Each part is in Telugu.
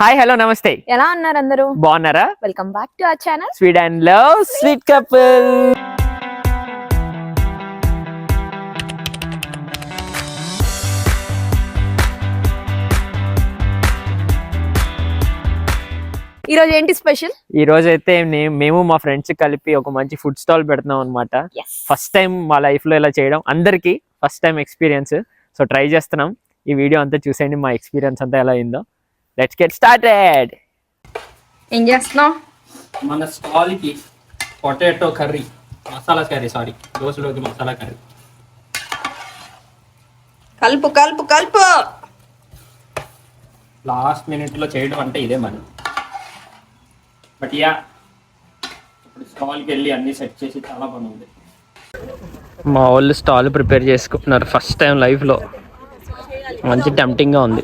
హాయ్ హలో నమస్తే, ఎలా ఉన్నారు అందరూ? బాగున్నారా? Welcome back to our channel sweet and love sweet couple. ఈ రోజు ఏంటి స్పెషల్? ఈ రోజు అయితే మేము మా ఫ్రెండ్స్ కలిపి ఒక మంచి ఫుడ్ స్టాల్ పెడుతున్నాం అన్నమాట. ఫస్ట్ టైం మా లైఫ్ లో ఇలా చేయడం, అందరికి first time experience. So try చేస్తున్నాం. ఈ వీడియో అంతా చూసేయండి, మా ఎక్స్పీరియన్స్ అంతా ఎలా అయిందో. Let's get started. ఏం చేస్తున్నావు? మన స్టాల్ కి potato curry, masala curry, sorry దోశలోకి మసాలా కర్రీ. కలుపు కలుపు కలుపు. లాస్ట్ మినిట్ లో చేయడం అంటే ఇదే మరి. బట్ యా, ఇప్పుడు స్టాల్కి వెళ్ళి అన్ని సెట్ చేసి చాలా పని ఉంది. మా వాళ్ళు స్టాల్ ప్రిపేర్ చేసుకుంటున్నారు ఫస్ట్ టైం లైఫ్లో. మంచి టెంప్టింగ్గా ఉంది,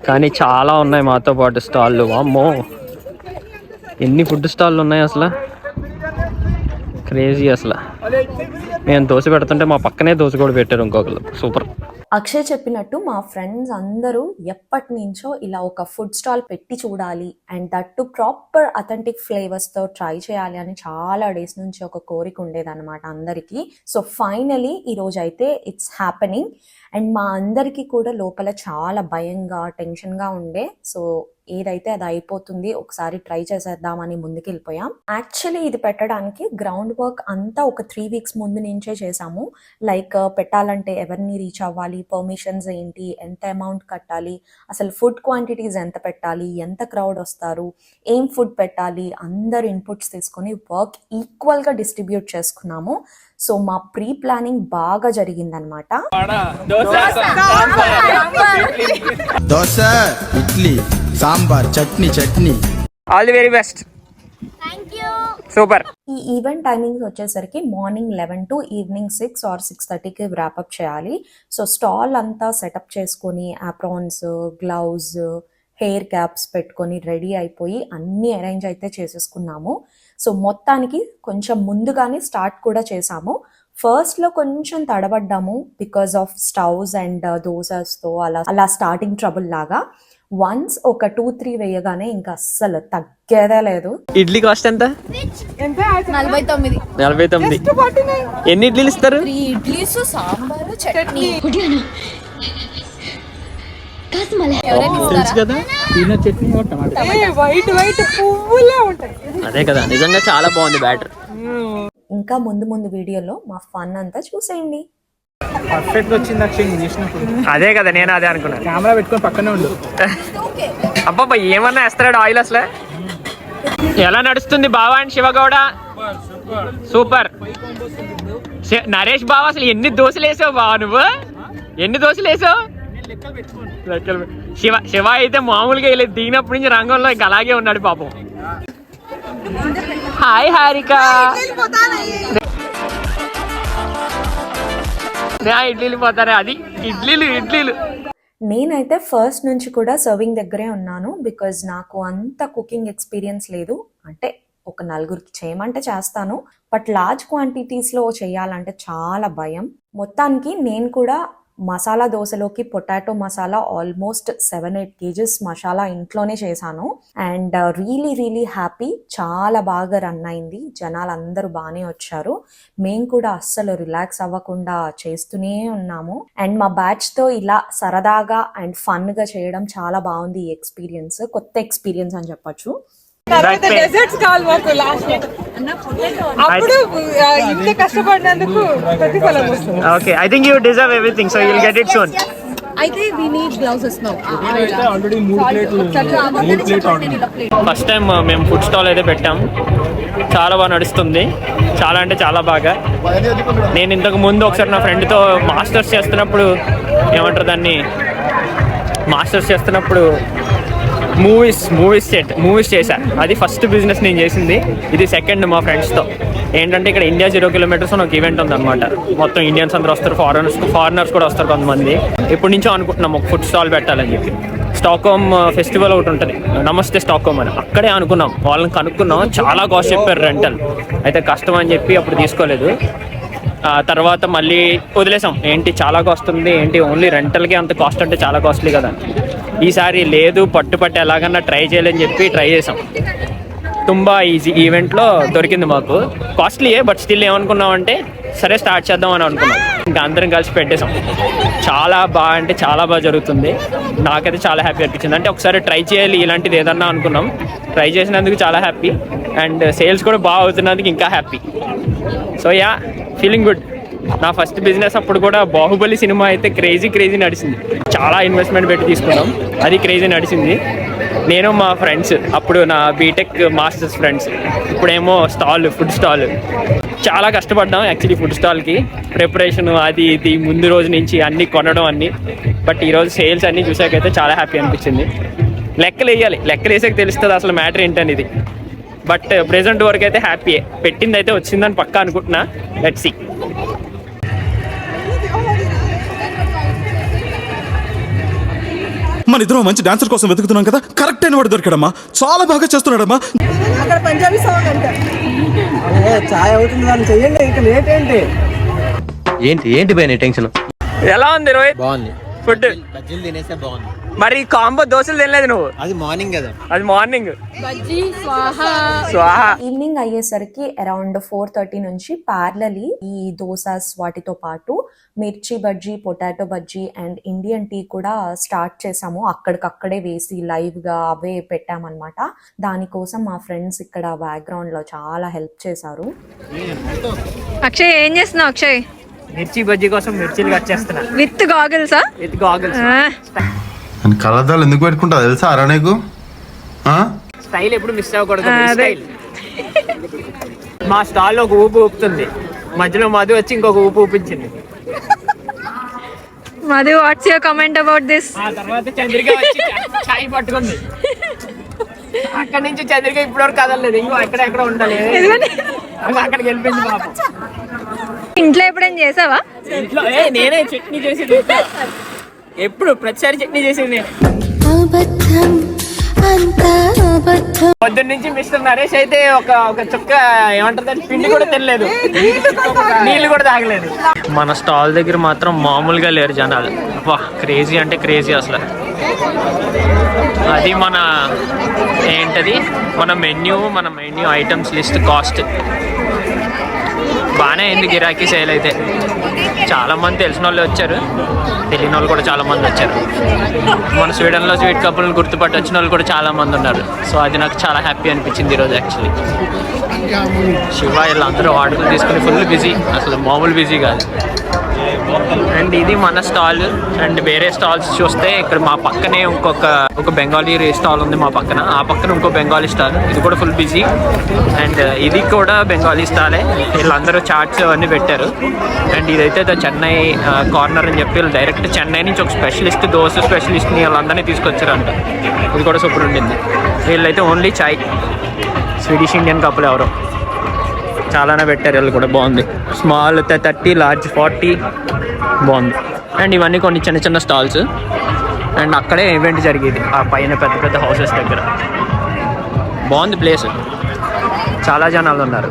కానీ చాలా ఉన్నాయి మాతో పాటు స్టాళ్ళు. అమ్మో, ఎన్ని ఫుడ్ స్టాళ్ళు ఉన్నాయి అసలు, క్రేజీ అసలు. నేను దోశ పెడుతుంటే మా పక్కనే దోశ కూడా పెట్టారు ఇంకొకరు. సూపర్. అక్షయ్ చెప్పినట్టు మా ఫ్రెండ్స్ అందరూ ఎప్పటి నుంచో ఇలా ఒక ఫుడ్ స్టాల్ పెట్టి చూడాలి అండ్ దట్టు ప్రాపర్ అథెంటిక్ ఫ్లేవర్స్తో ట్రై చేయాలి అని చాలా డేస్ నుంచి ఒక కోరిక ఉండేదన్నమాట అందరికీ. సో ఫైనలీ ఈరోజు అయితే ఇట్స్ హ్యాపెనింగ్. అండ్ మా అందరికీ కూడా లోపల చాలా భయంగా టెన్షన్గా ఉండే. సో ఏదైతే అది అయిపోతుంది, ఒకసారి ట్రై చేసేద్దామని ముందుకెళ్ళిపోయాం. యాక్చువల్లీ ఇది పెట్టడానికి గ్రౌండ్ వర్క్ అంతా ఒక 3 weeks ముందు నుంచే చేసాము. లైక్ పెట్టాలంటే ఎవరిని రీచ్ అవ్వాలి, పర్మిషన్స్ ఏంటి, ఎంత అమౌంట్ కట్టాలి, అసలు ఫుడ్ క్వాంటిటీస్ ఎంత పెట్టాలి, ఎంత క్రౌడ్ వస్తారు, ఏం ఫుడ్ పెట్టాలి, అందరు ఇన్పుట్స్ తీసుకొని వర్క్ ఈక్వల్గా డిస్ట్రిబ్యూట్ చేసుకున్నాము. సో మా ప్రీ ప్లానింగ్ బాగా జరిగిందనమాట. Dosa, idli, sambar, chutney. All the very best. Super. ఈ ఈవెంట్ టైమింగ్స్ వచ్చేసరికి మార్నింగ్ 11 to ఈవినింగ్ 6 or 6:30కి వ్రాపప్ చేయాలి. సో స్టాల్ అంతా సెటప్ చేసుకొని ఆప్రాన్స్, గ్లౌజ్, హెయిర్ క్యాప్స్ పెట్టుకొని రెడీ అయిపోయి అన్నీ అరేంజ్ అయితే చేసేసుకున్నాము. సో మొత్తానికి కొంచెం ముందుగానే స్టార్ట్ కూడా చేసాము. ఫస్ట్లో కొంచెం తడబడ్డాము బికాస్ ఆఫ్ స్టవ్స్ అండ్ దోసెస్తో అలా స్టార్టింగ్ ట్రబుల్ లాగా. వన్స్ ఒక 2-3 వేయగానే ఇంకా అస్సలు తగ్గేదే లేదు. ఇడ్లీ కాస్ట్ ఎంత? 49. ఎన్ని ఇడ్లీలు ఇస్తారు? 3 ఇడ్లీస్, సాంబారు, చట్నీ. తెలుసు కదా, చట్నీ వైట్ పువ్వులా ఉంటాయి. అదే కదా, నిజంగా చాలా బాగుంది బ్యాటర్. ఇంకా ముందు వీడియోలో మా ఫన్ అంతా చూసేయండి. పర్ఫెక్ట్ వచ్చింది అక్షయ్ చేసినప్పుడు. అదే కదా, నేను అదే అనుకున్నాను. కెమెరా పెట్టుకొని పక్కనే ఉండు. అబ్బా, ఏమన్నా వేస్తాడు ఆయిల్ అసలు. ఎలా నడుస్తుంది బావా అండ్ శివగౌడ? సూపర్. నరేష్ బావ, అసలు ఎన్ని దోశలు వేసావు బావా నువ్వు? ఎన్ని దోశలు వేసావు? శివ అయితే మామూలుగా వెళ్ళి దిగినప్పటి నుంచి రంగంలో ఇంకా అలాగే ఉన్నాడు పాపం. హాయ్ హారిక. ఇడ్లీలు పోతారా? అది ఇడ్లీలు. నేనైతే ఫస్ట్ నుంచి కూడా సర్వింగ్ దగ్గరే ఉన్నాను బికాజ్ నాకు అంత కుకింగ్ ఎక్స్పీరియన్స్ లేదు. అంటే ఒక 4గురికి చేయమంటే చేస్తాను, బట్ లార్జ్ క్వాంటిటీస్లో చేయాలంటే చాలా భయం. మొత్తానికి నేను కూడా మసాలా దోశలోకి potato masala almost 7-8 kgs masala ఇంట్లోనే చేశాను. And really happy. చాలా బాగా రన్ అయింది, జనాలు అందరూ బాగానే వచ్చారు. మేము కూడా అస్సలు రిలాక్స్ అవ్వకుండా చేస్తూనే ఉన్నాము. అండ్ మా బ్యాచ్తో ఇలా సరదాగా అండ్ ఫన్గా చేయడం చాలా బాగుంది. ఈ ఎక్స్పీరియన్స్ కొత్త ఎక్స్పీరియన్స్ అని చెప్పచ్చు. డెజర్ట్స్ కావాలి మాకు లాస్ట్. అప్పుడు ఇంత కష్టపడినందుకు ప్రతిఫలం వస్తుంది. Okay, I think you deserve everything, so you'll get it soon. అయితే we need gloves now. Already 3 ప్లేట్లు. ఫస్ట్ టైం మేము ఫుడ్ స్టాల్ అయితే పెట్టాం. చాలా బాగా నడుస్తుంది, చాలా అంటే చాలా బాగా. నేను ఇంతకు ముందు ఒకసారి నా ఫ్రెండ్తో మాస్టర్స్ చేస్తున్నప్పుడు మూవీస్ చేశా. అది ఫస్ట్ బిజినెస్ నేను చేసింది. ఇది సెకండ్ మా ఫ్రెండ్స్తో. ఏంటంటే ఇక్కడ ఇండియా 0 kilometers అని ఒక ఈవెంట్ ఉందన్నమాట. మొత్తం ఇండియన్స్ అందరూ వస్తారు, ఫారినర్స్ కూడా వస్తారు కొంతమంది. ఇప్పటి నుంచో అనుకుంటున్నాం ఒక ఫుడ్ స్టాల్ పెట్టాలని చెప్పి. స్టాక్హోమ్ ఫెస్టివల్ ఒకటి ఉంటుంది, నమస్తే స్టాక్హోమ్ అని, అక్కడే అనుకున్నాం. వాళ్ళని కనుక్కున్నాం, చాలా కాస్ట్ చెప్పారు రెంటల్. అయితే కష్టం అని చెప్పి అప్పుడు తీసుకోలేదు. తర్వాత మళ్ళీ వదిలేసాం. ఏంటి చాలా కాస్ట్ ఉంది, ఏంటి ఓన్లీ రెంటల్కి అంత కాస్ట్ అంటే చాలా కాస్ట్లీ కదా. ఈసారి లేదు పట్టు ఎలాగన్నా ట్రై చేయాలని చెప్పి ట్రై చేసాం. తుంబా ఈజీ ఈవెంట్లో దొరికింది మాకు. కాస్ట్లీయే, బట్ స్టిల్ ఏమనుకున్నామంటే సరే స్టార్ట్ చేద్దాం అని అనుకున్నాం. ఇంకా అందరం కలిసి పెట్టేసాం. చాలా బాగా అంటే చాలా బాగా జరుగుతుంది. నాకైతే చాలా హ్యాపీ అనిపించింది. అంటే ఒకసారి ట్రై చేయాలి ఇలాంటిది ఏదన్నా అనుకున్నాం. ట్రై చేసినందుకు చాలా హ్యాపీ అండ్ సేల్స్ కూడా బాగా అవుతున్నందుకు ఇంకా happy. So yeah, feeling good. నా ఫస్ట్ బిజినెస్ అప్పుడు కూడా బాహుబలి సినిమా అయితే క్రేజీ నడిచింది. చాలా ఇన్వెస్ట్మెంట్ పెట్టి తీసుకున్నాం, అది క్రేజీ నడిచింది. నేను మా ఫ్రెండ్స్ అప్పుడు నా బీటెక్ మాస్టర్స్ ఫ్రెండ్స్, ఇప్పుడేమో ఫుడ్ స్టాల్. చాలా కష్టపడ్డాం యాక్చువల్లీ ఫుడ్ స్టాల్కి. ప్రిపరేషన్ అది ఇది ముందు రోజు నుంచి అన్నీ కొనడం అన్నీ. బట్ ఈరోజు సేల్స్ అన్నీ చూసాకైతే చాలా హ్యాపీ అనిపించింది. లెక్కలు వేసాక తెలుస్తుంది అసలు మ్యాటర్ ఏంటనేది. బట్ ప్రెజెంట్ వరకు అయితే హ్యాపీయే. పెట్టింది అయితే వచ్చిందని పక్కా అనుకుంటున్నా. Let's see. మన ఇద్దరం మంచి డాన్సర్ కోసం వెతుకుతున్నాం కదా, కరెక్ట్ అయిన వాడు దొరికాడమ్మా. చాలా బాగా చేస్తున్నాడమ్మా. అక్కడ పంజాబీ సాంగ్ అంటే చాయ్ అవుతుంది, దాన్ని చెయ్యండి, ఇంకా లేట్ ఏంటి భయ నీ టెన్షన్? ఎలా ఉంది రోహిత్? బాగుంది ఫుడ్. బజ్జీలు తినేస్తే బాగుంది. మరి కాంబో దోశలు తినలేదు నువ్వు? అది మార్నింగ్ కదా, అది మార్నింగ్. ఈవినింగ్ అయ్యేసరికి అరౌండ్ 4:30 నుంచి ప్యారలీ ఈ దోసాస్ వాటితో పాటు మిర్చి బజ్జీ, పొటాటో బజ్జీ అండ్ ఇండియన్ టీ కూడా స్టార్ట్ చేసాము. అక్కడికక్కడే వేసి లైవ్ గా అవే పెట్టామన్నమాట. దానికోసం మా ఫ్రెండ్స్ ఇక్కడ బ్యాక్గ్రౌండ్ లో చాలా హెల్ప్ చేశారు. అక్షయ్ ఏం చేస్తున్నావు? అక్షయ్ మిర్చి బజ్జీ కోసం మిర్చిలు కట్ చేస్తున్నా విత్ గాగుల్సా? With goggles. కలదాలు ఎందుకు పెట్టుకుంటా తెలుసా అరా నీకు? స్టైల్ ఎప్పుడు మిస్ అవ్వకూడదు. స్టైల్. మా స్టాల్లో ఒక ఊపు ఊపుతుంది, మధ్యలో మధు వచ్చి ఇంకొక ఊపు ఊపించింది. Madhu, what's your comment about this? ఆ తర్వాత చంద్రిక వచ్చి చాయ్ పట్టుకుంది. అక్కడి నుంచి చంద్రిక ఇప్పటివరకు కదలలేదు. ఇంకో ఎక్కడ ఉండాలి, అక్కడికి వెళ్ళిపోయింది పాపం. ఇంట్లో ఎప్పుడైనా చేసావా? ఇంట్లో నేనే చట్నీ చేసేది. ఎప్పుడు ప్రతిసారి చట్నీ చేసేది నేను. పొద్దున్న నుంచి మిస్టర్ నరేష్ అయితే ఒక చుక్క ఏమంటారు పిండి కూడా తినలేదు, నీళ్ళు కూడా తాగలేదు. మన స్టాల్ దగ్గర మాత్రం మామూలుగా లేరు జనాలు. వా, క్రేజీ అంటే క్రేజీ అసలు. అది మన మెన్యూ ఐటమ్స్ లిస్ట్ కాస్ట్ బాగానే అయింది. గిరాకీ సేల్ అయితే చాలా మంది తెలిసిన వాళ్ళు వచ్చారు, తెలియని వాళ్ళు కూడా చాలా మంది వచ్చారు. మన స్వీడన్లో స్వీట్ కప్పులను గుర్తుపట్టి వచ్చిన వాళ్ళు కూడా చాలా మంది ఉన్నారు. సో అది నాకు చాలా హ్యాపీ అనిపించింది ఈరోజు యాక్చువల్లీ. శివ వీళ్ళందరూ ఆర్డర్లు తీసుకుని ఫుల్ బిజీ, అసలు మామూలు బిజీ కాదు. అండ్ ఇది మన స్టాల్. అండ్ వేరే స్టాల్స్ చూస్తే ఇక్కడ మా పక్కనే ఒక బెంగాలీ స్టాల్ ఉంది మా పక్కన. ఆ పక్కన ఇంకో బెంగాలీ స్టాల్, ఇది కూడా ఫుల్ బిజీ. అండ్ ఇది కూడా బెంగాలీ స్టాలే. వీళ్ళందరూ చాట్స్ అవన్నీ పెట్టారు. అండ్ ఇదైతే చెన్నై కార్నర్ అని చెప్పి వీళ్ళు డైరెక్ట్ చెన్నై నుంచి ఒక స్పెషలిస్ట్, దోశ స్పెషలిస్ట్ని వాళ్ళందరినీ తీసుకొచ్చారంట. ఇది కూడా సూపర్ ఉండింది. వీళ్ళైతే ఓన్లీ చాయ్. స్వీడిష్ ఇండియన్ కప్పులు ఎవరో చాలానే పెట్టారు. వీళ్ళు కూడా బాగుంది. స్మాల్ 30, లార్జ్ 40 బాగుంది. అండ్ ఇవన్నీ కొన్ని చిన్న స్టాల్స్. అండ్ అక్కడే ఈవెంట్ జరిగేది ఆ పైన పెద్ద హౌసెస్ దగ్గర. బాగుంది ప్లేస్, చాలా జనాలు ఉన్నారు.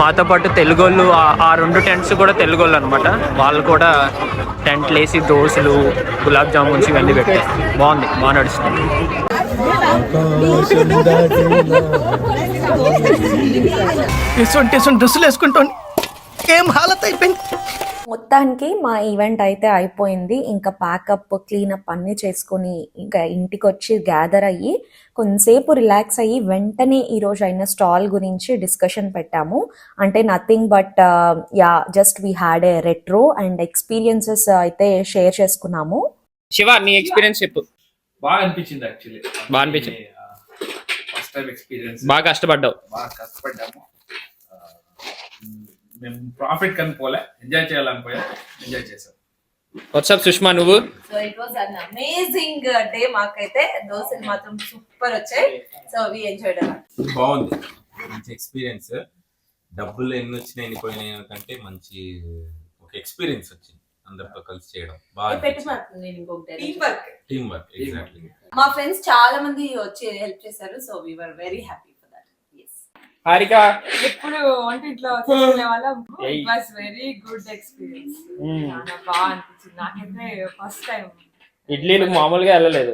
మాతో పాటు తెలుగు వాళ్ళు, ఆ 2 టెంట్స్ కూడా తెలుగు వాళ్ళు అనమాట. వాళ్ళు కూడా టెంట్లు వేసి దోశలు, గులాబ్ జామున్స్ ఇవన్నీ పెట్టారు. బాగా నడుస్తుంది. డ్రెస్సులు వేసుకుంటాను, ఏం హాలత్ అయిపోయింది. మొత్తానికి మా ఈవెంట్ అయితే అయిపోయింది. ఇంకా ప్యాకప్, క్లీనప్ అన్నీ చేసుకొని ఇంకా ఇంటికి వచ్చి గ్యాదర్ అయ్యి కొంతసేపు రిలాక్స్ అయ్యి వెంటనే ఈరోజు అయిన స్టాల్ గురించి డిస్కషన్ పెట్టాము. అంటే nothing but just we had a retro and experiences అయితే షేర్ చేసుకున్నాము. శివ, నీ ఎక్స్పీరియన్స్ చెప్పు. బాగా అనిపించింది యాక్చువల్లీ. బాగా అనిపించింది. First time experience. బాగా కష్టపడ్డాము. మేము ప్రాఫిట్ కని పోలే, ఎంజాయ్ చేయాలని పోయా, ఎంజాయ్ చేసాం. వాట్సాప్ సుష్మా, నువ్వు? So it was an amazing day. మాకైతే దోశలు మాత్రం సూపర్ వచ్చాయి. సో వి ఎంజాయ్డ్ అలా. బాగుంది, మంచి ఎక్స్పీరియన్స్. డబ్బులు ఎన్ని వచ్చినాయి ఎన్ని పోయినాయి కంటే మంచి ఒక ఎక్స్పీరియన్స్ వచ్చింది. అందరితో కలిసి చేయడం బాగా. Team work exactly. మా ఫ్రెండ్స్ చాలా మంది వచ్చి హెల్ప్ చేశారు. So we were very happy for that. yes. Harika, ఎప్పుడు వంటింట్లో చేసుకునే వాళ్ళం. It was very good experience. చాలా బాగా అనిపించింది. నాకైతే ఫస్ట్ టైం ఇడ్లీలు మామూలుగా వెళ్ళలేదు.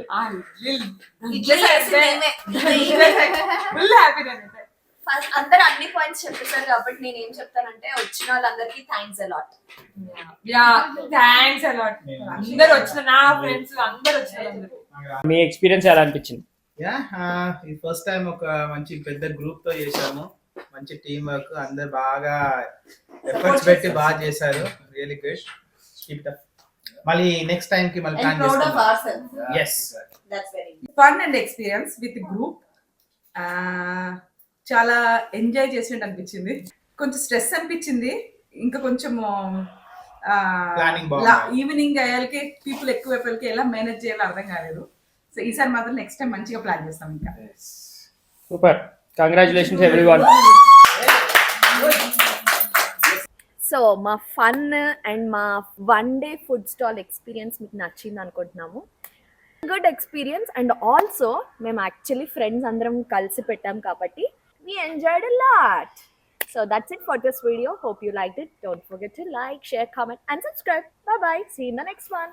ఫుల్ హ్యాపీ నేనైతే. అందరు అన్ని పాయింట్స్ చెప్పేశారు కాబట్టి నేను ఏం చెప్తానంటే వచ్చిన వాళ్ళందరికీ thanks a lot. Yeah thanks a lot. అందరూ వచ్చిన నా ఫ్రెండ్స్ అందరూ వచ్చిన. మీ ఎక్స్పీరియన్స్ ఎలా అనిపించింది? యా ఈ ఫస్ట్ టైం ఒక మంచి పెద్ద గ్రూప్ తో చేశాము. మంచి టీం వర్క్, అందరు బాగా ఎఫర్ట్స్ పెట్టి బాగా చేశారు. Really good. Keep it up. మళ్ళీ నెక్స్ట్ టైం కి మళ్ళీ ప్లాన్ చేస్తాం. yes fun and experience with group. చాలా ఎంజాయ్ చేసినట్టు అనిపించింది. కొంచెం స్ట్రెస్ అనిపించింది. ఇంకా కొంచెం ప్లానింగ్ బాగుంది. ఈవినింగ్ అయ్యాలకి పీపుల్ ఎక్కువ అయిపోయి ఎలా మేనేజ్ చేయాలో అర్థం కాలేదు. సో ఈసారి మాత్రం నెక్స్ట్ టైం మంచిగా ప్లాన్ చేస్తాం. ఇంకా సూపర్, కంగ్రాచులేషన్స్ ఎవ్రీవన్. సో మా ఫన్ అండ్ మా 1 డే ఫుడ్ స్టాల్ ఎక్స్పీరియన్స్ మీకు నచ్చింది అనుకుంటున్నాము. గుడ్ ఎక్స్పీరియన్స్ అండ్ ఆల్సో మేము యాక్చువల్లీ ఫ్రెండ్స్ అందరం కలిసి పెట్టాం కాబట్టి we enjoyed a lot. So that's it for this video. Hope you liked it. Don't forget to like, share, comment and subscribe. Bye bye. See you in the next one.